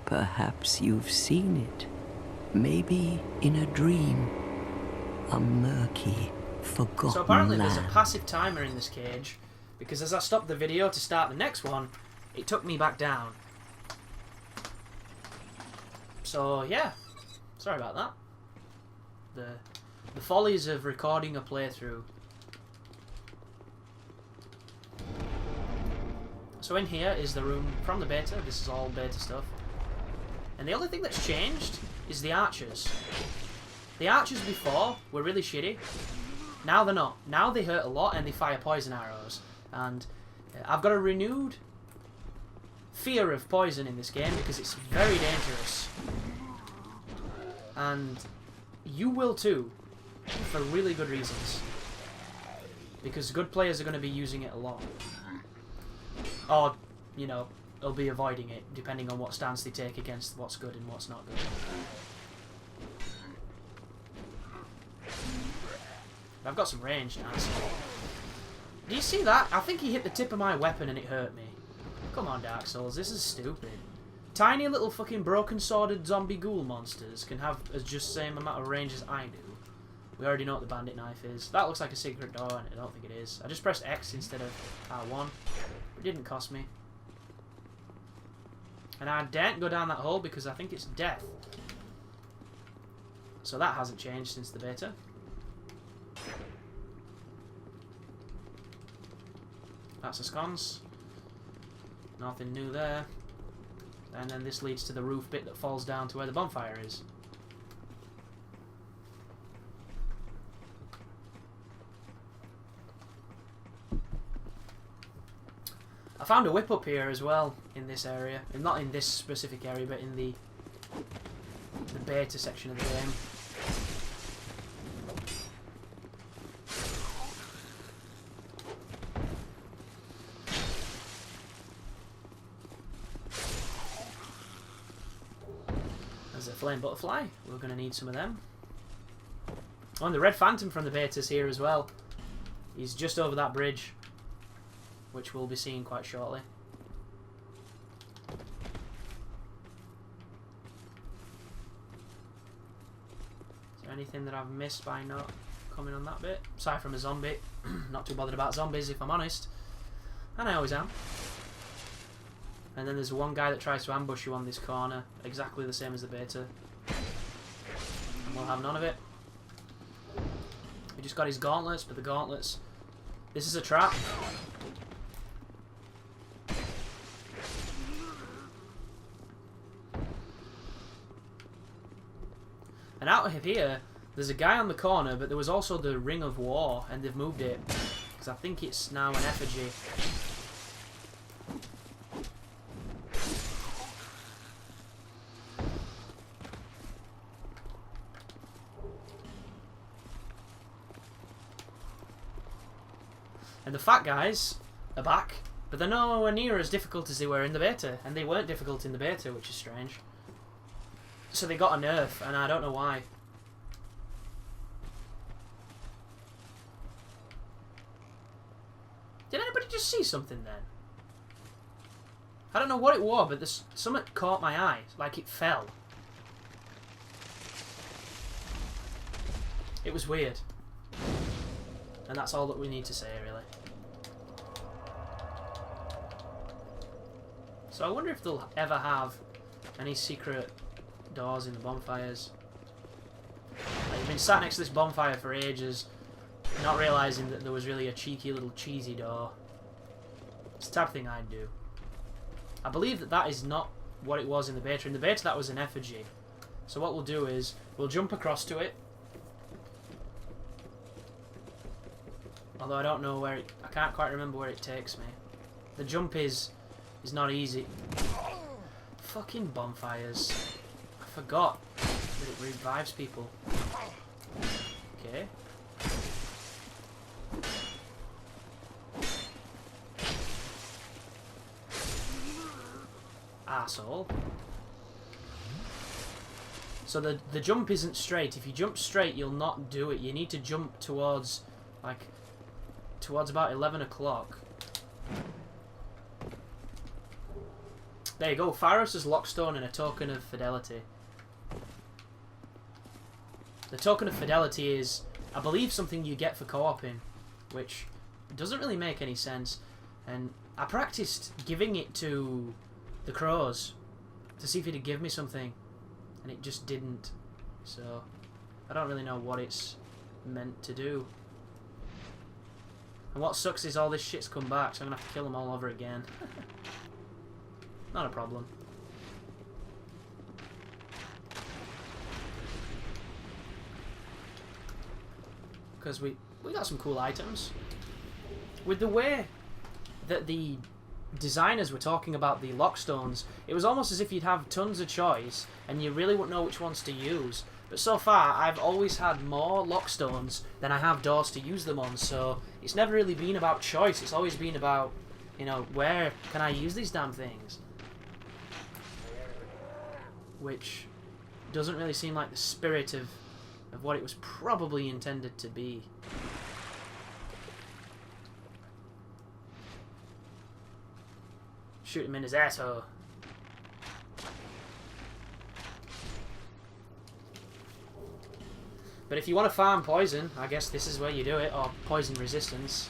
Perhaps you've seen it. Maybe in a dream. A murky, forgotten So apparently land. there's a passive timer in this cage, because as I stopped the video to start the next one, it took me back down. So yeah, sorry about that. The follies of recording a playthrough. So in here is the room from the beta. This is all beta stuff. And the only thing that's changed is the archers. The archers before were really shitty. Now they're not. Now they hurt a lot and they fire poison arrows. And I've got a renewed fear of poison in this game because it's very dangerous. And you will too, for really good reasons. Because good players are going to be using it a lot. Or, you know, they'll be avoiding it, depending on what stance they take against what's good and what's not good. I've got some range now, so... Do you see that? I think he hit the tip of my weapon and it hurt me. Come on, Dark Souls, this is stupid. Tiny little fucking broken sworded zombie ghoul monsters can have as just the same amount of range as I do. We already know what the bandit knife is. That looks like a secret door and I don't think it is. I just pressed X instead of R1. It didn't cost me. And I daren't go down that hole because I think it's death. So that hasn't changed since the beta. That's a sconce. Nothing new there. And then this leads to the roof bit that falls down to where the bonfire is. I found a whip up here as well in this area. And not in this specific area, but in the beta section of the game. There's a flame butterfly. We're going to need some of them. Oh, and the red phantom from the beta's here as well. He's just over that bridge, which we'll be seeing quite shortly. Is there anything that I've missed by not coming on that bit? Aside from a zombie. Not too bothered about zombies, if I'm honest. And I always am. And then there's one guy that tries to ambush you on this corner, exactly the same as the beta. And we'll have none of it. He just got his gauntlets, but the gauntlets... This is a trap. And out of here, there's a guy on the corner, but there was also the Ring of War, and they've moved it. Because I think it's now an effigy. And the fat guys are back, but they're nowhere near as difficult as they were in the beta. And they weren't difficult in the beta, which is strange. So they got a nerf, and I don't know why. Did anybody just see something then? I don't know what it was, but something caught my eye, like it fell. It was weird. And that's all that we need to say, really. So I wonder if they'll ever have any secret doors in the bonfires. I've been sat next to this bonfire for ages, not realising that there was really a cheeky little cheesy door. It's the type of thing I'd do. I believe that that is not what it was in the beta. In the beta that was an effigy. So what we'll do is, we'll jump across to it. Although I don't know where it... I can't quite remember where it takes me. The jump is not easy. Fucking bonfires. I forgot that it revives people. Okay. Asshole. So the jump isn't straight. If you jump straight, you'll not do it. You need to jump towards, like, towards about 11 o'clock. There you go, Pharos' Lockstone and a token of fidelity. The token of fidelity is, I believe, something you get for co-oping, which doesn't really make any sense. And I practiced giving it to the crows to see if it'd give me something, and it just didn't. So I don't really know what it's meant to do. And what sucks is all this shit's come back, so I'm gonna have to kill them all over again. Not a problem. Because we got some cool items. With the way that the designers were talking about the lockstones, it was almost as if you'd have tons of choice and you really wouldn't know which ones to use. But so far, I've always had more lockstones than I have doors to use them on, so it's never really been about choice. It's always been about, you know, where can I use these damn things? Which doesn't really seem like the spirit of what it was probably intended to be. Shoot him in his asshole. But if you want to farm poison, I guess this is where you do it, or poison resistance.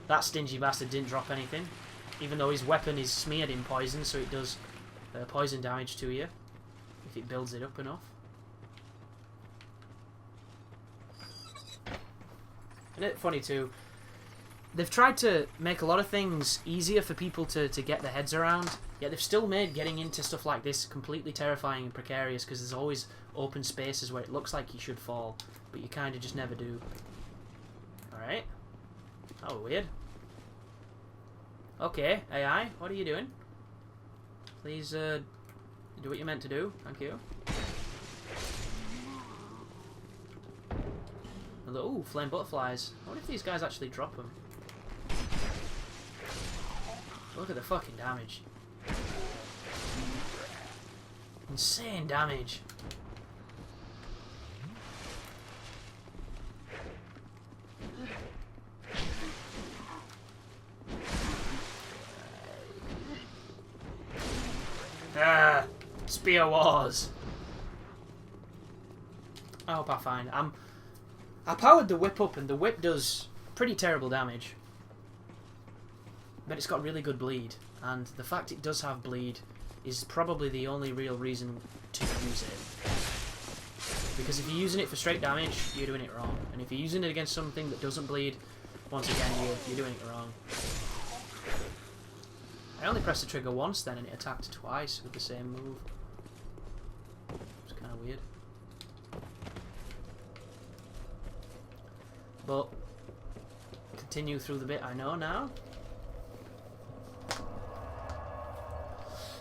That stingy bastard didn't drop anything, even though his weapon is smeared in poison, so it does poison damage to you if it builds it up enough. And it's funny too, they've tried to make a lot of things easier for people to get their heads around, yet they've still made getting into stuff like this completely terrifying and precarious, because there's always open spaces where it looks like you should fall, but you kind of just never do. Alright. Oh, weird. Okay, AI, what are you doing? Please, do what you're meant to do. Thank you. Ooh, flame butterflies. I wonder if these guys actually drop them. Look at the fucking damage. Insane damage. Ah, spear wars. I hope I find. I powered the whip up, and the whip does pretty terrible damage. But it's got really good bleed, and the fact it does have bleed is probably the only real reason to use it. Because if you're using it for straight damage, you're doing it wrong. And if you're using it against something that doesn't bleed, once again, you're doing it wrong. I only pressed the trigger once then, and it attacked twice with the same move. It's kind of weird. But continue through the bit I know now.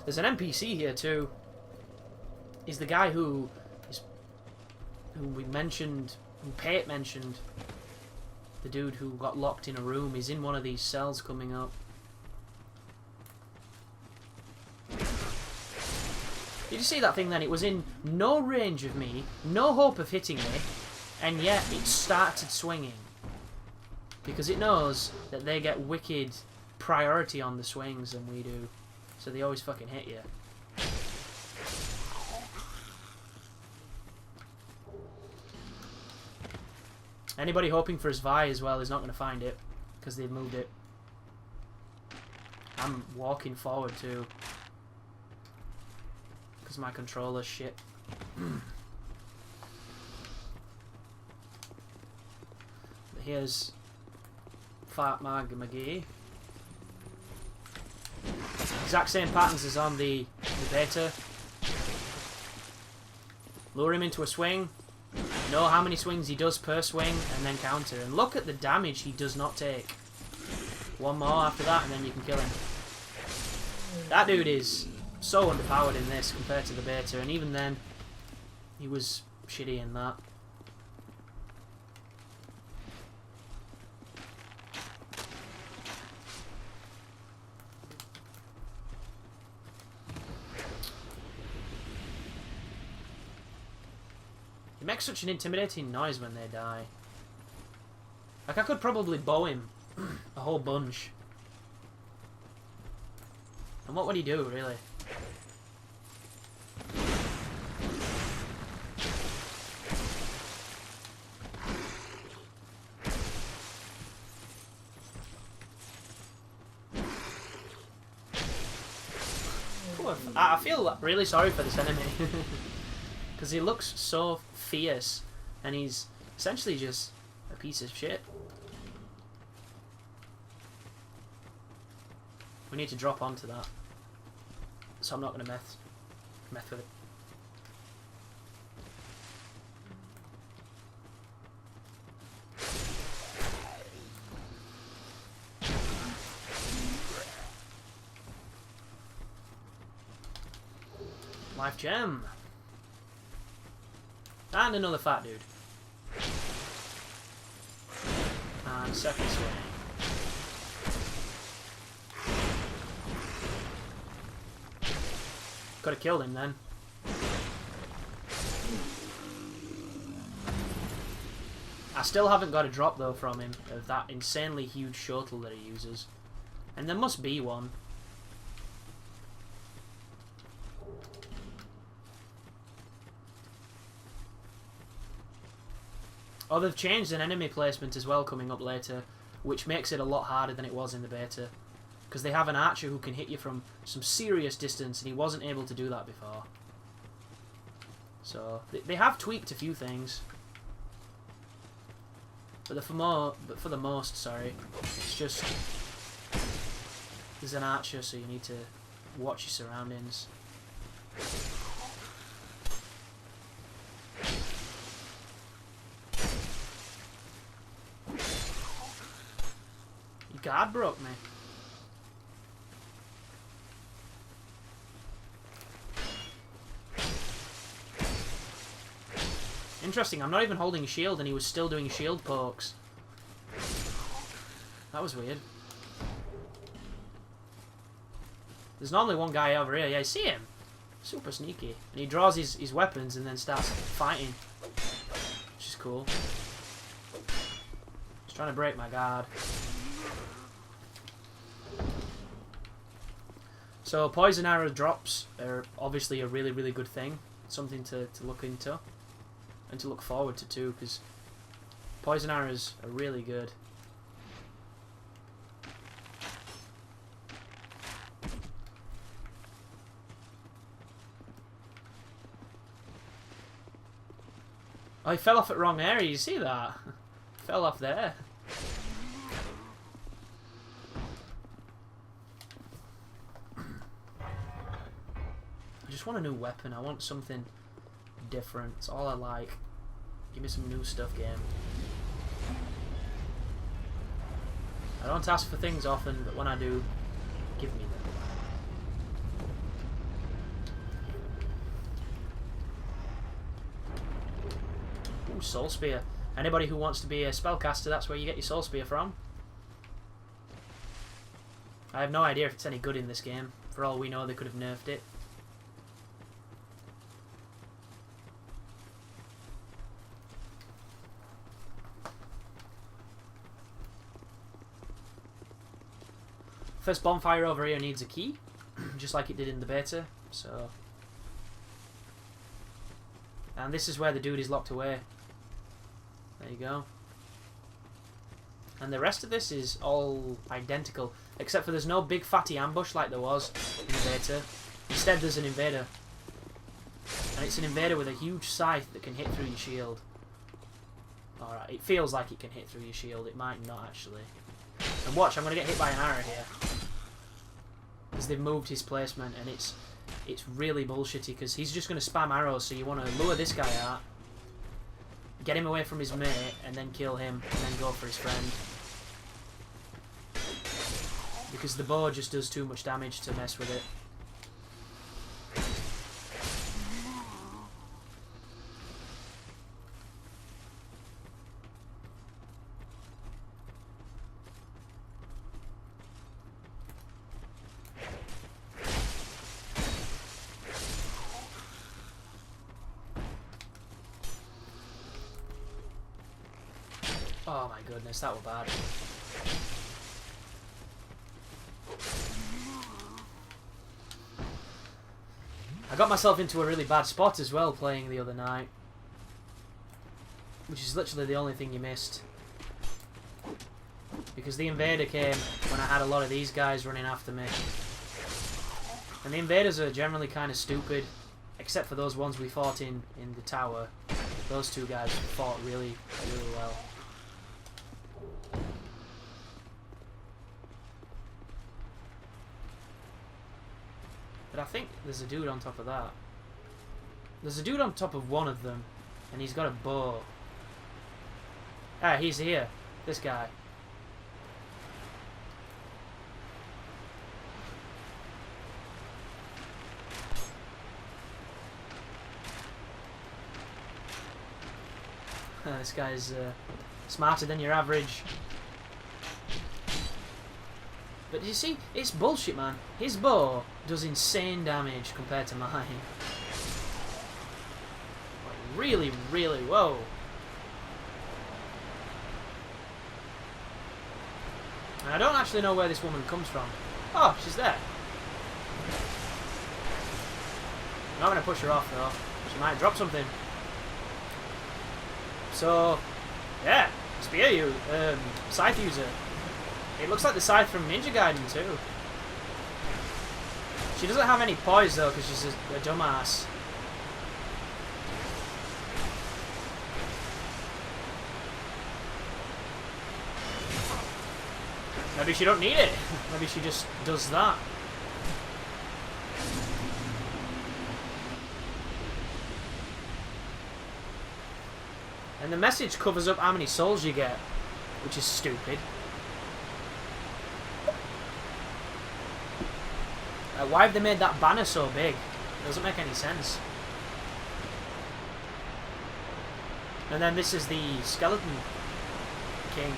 There's an NPC here too. He's the guy who we mentioned, who Pate mentioned. The dude who got locked in a room. He's in one of these cells coming up. Did you see that thing then? It was in no range of me, no hope of hitting me, and yet it started swinging. Because it knows that they get wicked priority on the swings than we do. So they always fucking hit you. Anybody hoping for his Vi as well is not going to find it, because they've moved it. I'm walking forward too, because my controller's shit. But here's Fart Mag McGee. Exact same patterns as on the beta. Lure him into a swing. Know how many swings he does per swing, and then counter. And look at the damage he does not take. One more after that, and then you can kill him. That dude is so underpowered in this compared to the beta, and even then, he was shitty in that. It makes such an intimidating noise when they die. Like, I could probably bow him a whole bunch. And what would he do, really? I feel really sorry for this enemy. Because he looks so fierce. And he's essentially just a piece of shit. We need to drop onto that. So I'm not going to mess with it. Life gem. And another fat dude. And second swing. Could have killed him then. I still haven't got a drop though from him of that insanely huge shuttle that he uses. And there must be one. Oh, they've changed an enemy placement as well coming up later, which makes it a lot harder than it was in the beta. Because they have an archer who can hit you from some serious distance, and he wasn't able to do that before. So, they have tweaked a few things. But for the most, sorry, it's just... There's an archer, so you need to watch your surroundings. Your guard broke me. Interesting, I'm not even holding a shield and he was still doing shield pokes. That was weird. There's normally one guy over here. Yeah, I see him. Super sneaky. And he draws his weapons and then starts fighting. Which is cool. He's trying to break my guard. So poison arrow drops are obviously a really, really good thing. Something to look into. And to look forward to too, because poison arrows are really good. Oh, he fell off at wrong area, you see that? Fell off there. I just want a new weapon, I want something different. It's all I like. Give me some new stuff, game. I don't ask for things often, but when I do, give me them. Ooh, Soul Spear. Anybody who wants to be a spellcaster, that's where you get your Soul Spear from. I have no idea if it's any good in this game. For all we know, they could have nerfed it. First bonfire over here needs a key, just like it did in the beta, so... And this is where the dude is locked away. There you go. And the rest of this is all identical, except for there's no big fatty ambush like there was in the beta. Instead there's an invader. And it's an invader with a huge scythe that can hit through your shield. Alright, it feels like it can hit through your shield, it might not actually. And watch, I'm going to get hit by an arrow here. Because they've moved his placement and it's really bullshitty because he's just going to spam arrows, so you want to lure this guy out, get him away from his mate, and then kill him, and then go for his friend. Because the bow just does too much damage to mess with it. Oh my goodness, that was bad. I got myself into a really bad spot as well playing the other night. Which is literally the only thing you missed. Because the invader came when I had a lot of these guys running after me. And the invaders are generally kind of stupid. Except for those ones we fought in the tower. Those two guys fought really, really well. But I think there's a dude on top of that. There's a dude on top of one of them. And he's got a bow. Ah, he's here. This guy. This guy's smarter than your average. But you see, it's bullshit, man. His bow does insane damage compared to mine. Like, really, really, whoa. And I don't actually know where this woman comes from. Oh, she's there. I'm not going to push her off, though. She might drop something. So, yeah, spear you, scythe user. It looks like the scythe from Ninja Gaiden too. She doesn't have any poise though because she's a dumbass. Maybe she don't need it. Maybe she just does that. And the message covers up how many souls you get, which is stupid. Why have they made that banner so big? It doesn't make any sense. And then this is the skeleton king.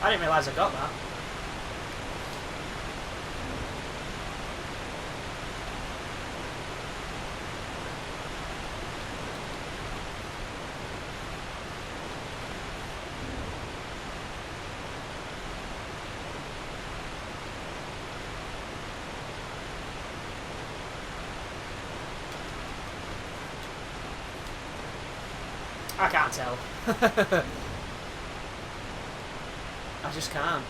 I didn't realise I got that. I can't tell. I just can't.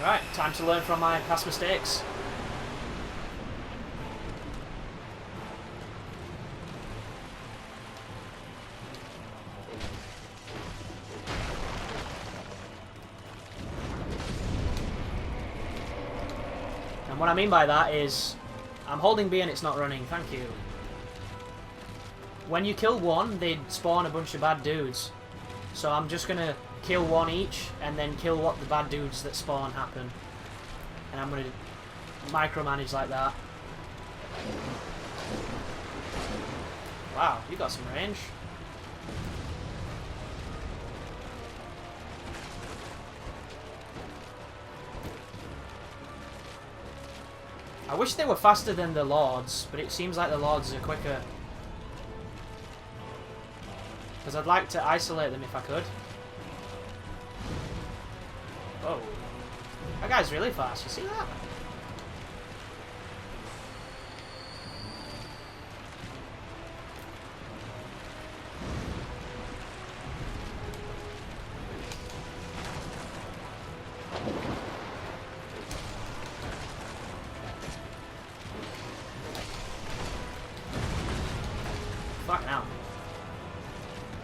Right, time to learn from my past mistakes. And what I mean by that is, I'm holding B and it's not running, thank you. When you kill one, they spawn a bunch of bad dudes. So I'm just gonna kill one each, and then kill what the bad dudes that spawn happen. And I'm gonna micromanage like that. Wow, you got some range. I wish they were faster than the Lords, but it seems like the Lords are quicker. Because I'd like to isolate them if I could. Oh. That guy's really fast, you see that? Fuck now.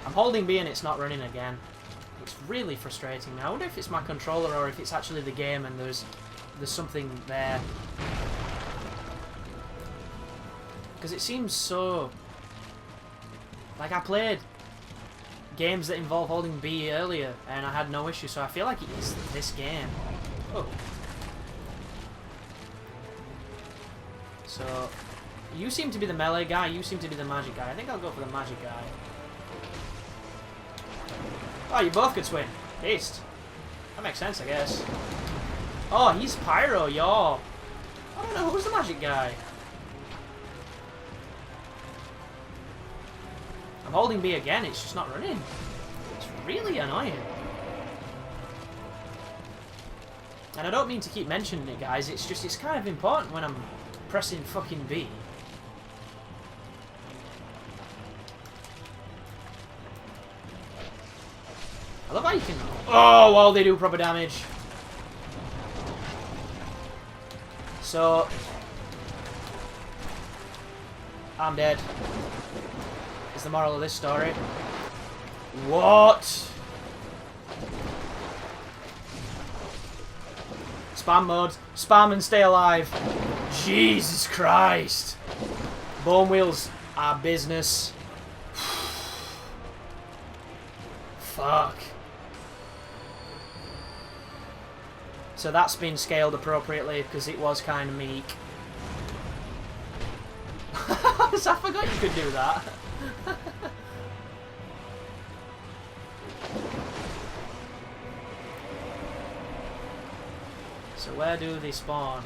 I'm holding B and it's not running again. It's really frustrating now. I wonder if it's my controller or if it's actually the game and there's something there. Because it seems so... Like, I played games that involve holding B earlier and I had no issue, so I feel like it's this game. Oh. So, you seem to be the melee guy, you seem to be the magic guy. I think I'll go for the magic guy. Oh, you both could swing. Beast. That makes sense, I guess. Oh, he's Pyro, yo. I don't know, who's the magic guy? I'm holding B again, it's just not running. It's really annoying. And I don't mean to keep mentioning it, guys, it's just, it's kind of important when I'm pressing fucking B. I love how you can... Oh, well, they do proper damage. So... I'm dead. Is the moral of this story. What? Spam mode. Spam and stay alive. Jesus Christ. Bone wheels are business. Fuck. So that's been scaled appropriately because it was kind of meek. I forgot you could do that. So where do they spawn?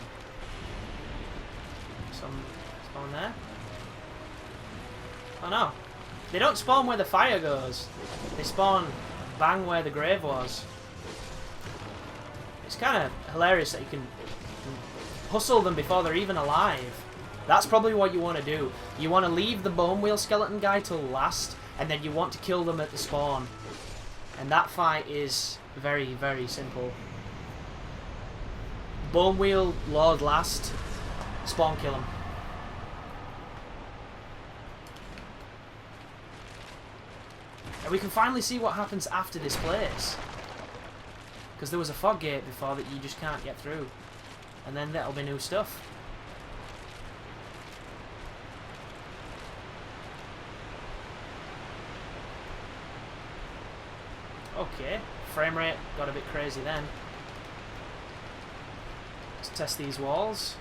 Some spawn there? Oh no. They don't spawn where the fire goes. They spawn bang where the grave was. It's kind of hilarious that you can hustle them before they're even alive. That's probably what you want to do. You want to leave the bone wheel skeleton guy till last, and then you want to kill them at the spawn. And that fight is very, very simple. Bone wheel lord last, spawn kill him. And we can finally see what happens after this place. Because there was a fog gate before that you just can't get through. And then that'll be new stuff. Okay, frame rate got a bit crazy then. Let's test these walls.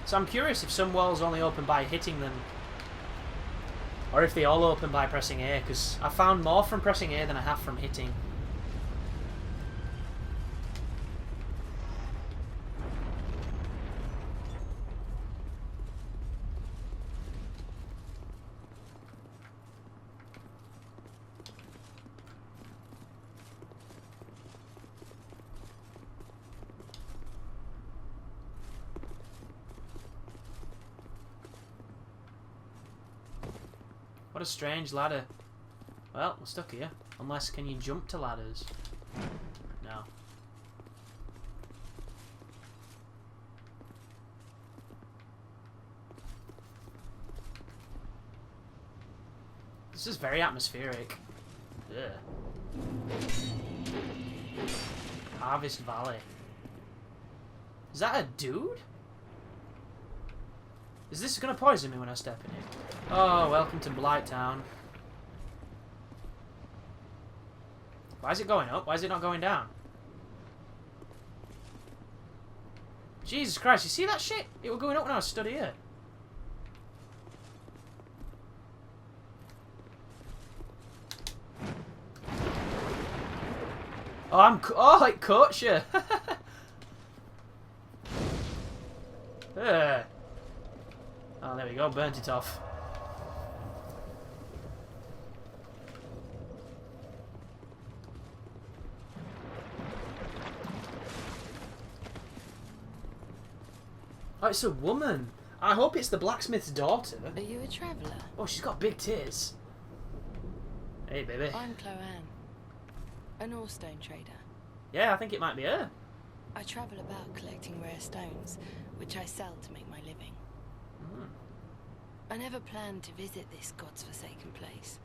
So I'm curious if some walls only open by hitting them, or if they all open by pressing A, because I found more from pressing A than I have from hitting. What a strange ladder. Well, we're stuck here. Unless, can you jump to ladders? No. This is very atmospheric. Ugh. Harvest Valley. Is that a dude? Is this gonna poison me when I step in it? Oh, welcome to Blight Town. Why is it going up? Why is it not going down? Jesus Christ, you see that shit? It was going up when I was stood here. Oh, it caught you. Oh, there we go, burnt it off. Oh, it's a woman. I hope it's the blacksmith's daughter. Are you a traveller? Oh, she's got big tits. Hey, baby. I'm Chloanne, an ore stone trader. Yeah, I think it might be her. I travel about collecting rare stones, which I sell to make my living. Mm. I never planned to visit this god's forsaken place.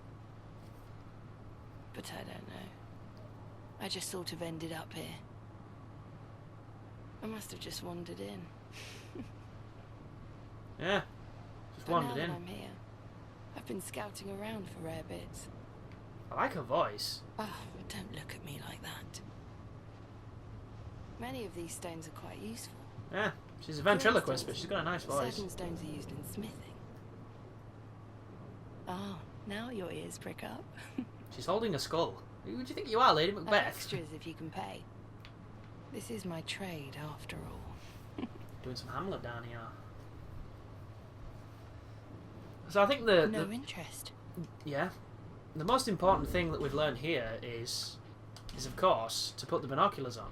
But I don't know. I just sort of ended up here. I must have just wandered in. Yeah, just But now wandered that in. I'm here, I've been scouting around for rare bits. I like her voice. Oh, don't look at me like that. Many of these stones are quite useful. Yeah, she's a ventriloquist, but she's got a nice voice. Certain stones are used in smithing. Oh, now your ears prick up. She's holding a skull. Who do you think you are, Lady Macbeth? Extras if you can pay. This is my trade, after all. Doing some Hamlet down here. So I think the interest. Yeah, the most important thing that we've learned here is of course to put the binoculars on,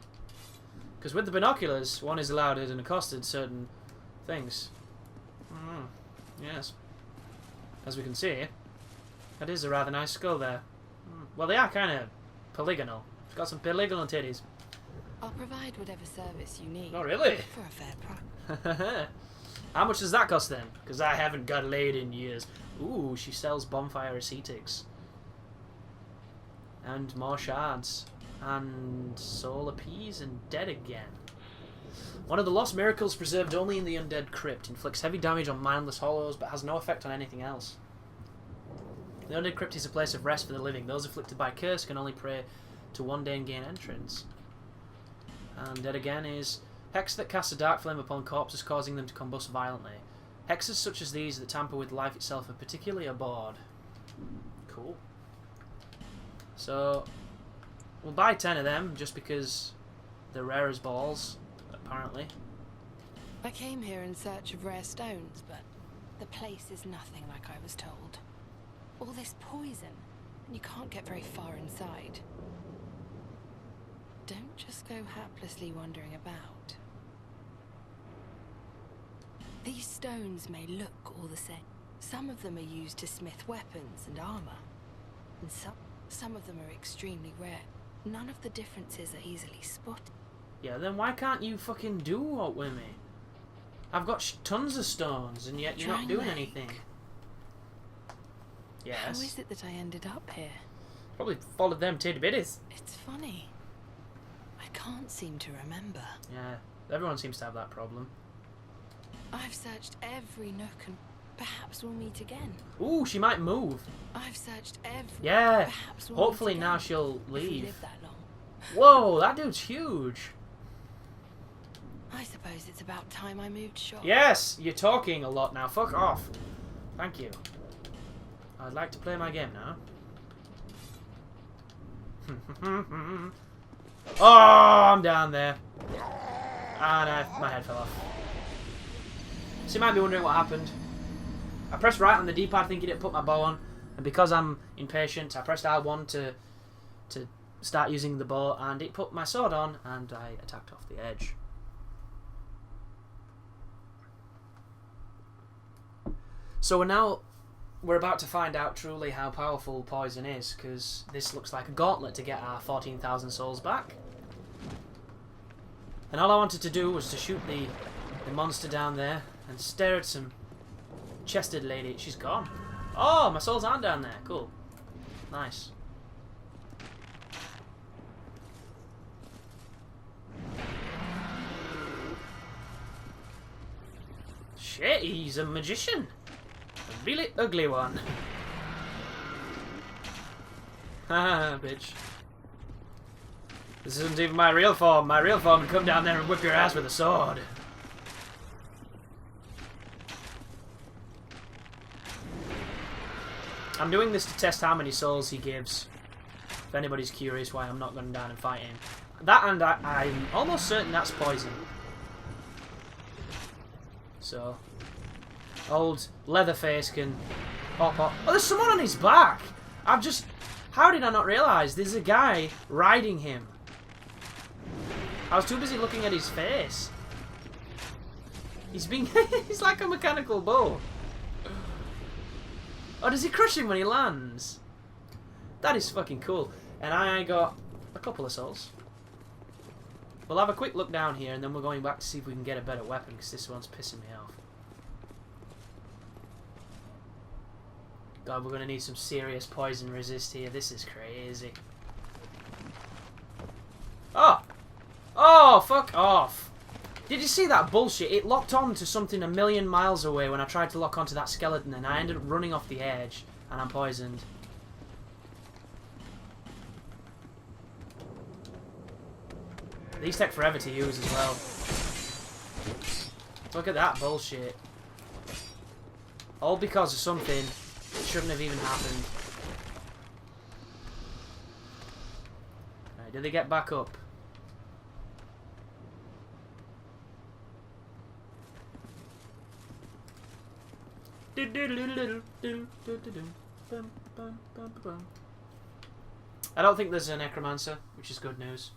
because with the binoculars one is allowed and accosted certain things. Yes, as we can see, that is a rather nice skull there. Well, they are kind of polygonal. It's got some polygonal titties. I'll provide whatever service you need. Oh, really? For a fair price. How much does that cost then? Because I haven't got laid in years. Ooh, she sells bonfire ascetics. And more shards. And soul appease and dead again. One of the lost miracles preserved only in the undead crypt. Inflicts heavy damage on mindless hollows, but has no effect on anything else. The undead crypt is a place of rest for the living. Those afflicted by curse can only pray to one day and gain entrance. And dead again is hex that casts a dark flame upon corpses, causing them to combust violently. Hexes such as these that tamper with life itself are particularly abhorred. Cool. So we'll buy 10 of them just because they're rare as balls, apparently. I came here in search of rare stones, but the place is nothing like I was told. All this poison, and you can't get very far inside. Don't just go haplessly wandering about. These stones may look all the same. Some of them are used to smith weapons and armor. And some of them are extremely rare. None of the differences are easily spotted. Yeah, then why can't you fucking do what with me? I've got tons of stones, and yet you're not doing anything. Yes. How is it that I ended up here? Probably followed them titty bitties. It's funny. I can't seem to remember. Yeah, everyone seems to have that problem. I've searched every nook and perhaps we'll meet again. Ooh, she might move. I've searched every... Yeah, perhaps we'll hopefully meet now again. she'll If we leave. live that long. Whoa, that dude's huge. I suppose it's about time I moved shop. Yes, you're talking a lot now. Fuck off. Thank you. I'd like to play my game now. Oh, I'm down there. And my head fell off. So you might be wondering what happened. I pressed right on the D-pad thinking it put my bow on, and because I'm impatient, I pressed R1 to start using the bow, and it put my sword on, and I attacked off the edge. So we're about to find out truly how powerful poison is, because this looks like a gauntlet to get our 14,000 souls back. And all I wanted to do was to shoot the monster down there and stare at some chested lady. She's gone. Oh, my souls aren't down there. Cool. Nice. Shit, he's a magician. A really ugly one. Haha, bitch. This isn't even my real form. My real form would come down there and whip your ass with a sword. I'm doing this to test how many souls he gives. If anybody's curious why I'm not going down and fight him. That, and I'm almost certain that's poison. So, old Leatherface can pop up. Oh, there's someone on his back! How did I not realise there's a guy riding him? I was too busy looking at his face. He's like a mechanical bull. Oh, does he crush him when he lands? That is fucking cool. And I got a couple of souls. We'll have a quick look down here, and then we're going back to see if we can get a better weapon, because this one's pissing me off. God, we're going to need some serious poison resist here. This is crazy. Oh! Oh, fuck off! Did you see that bullshit? It locked on to something a million miles away when I tried to lock onto that skeleton, and I ended up running off the edge, and I'm poisoned. These take forever to use as well. Look at that bullshit. All because of something that shouldn't have even happened. Right, did they get back up? I don't think there's a necromancer, which is good news.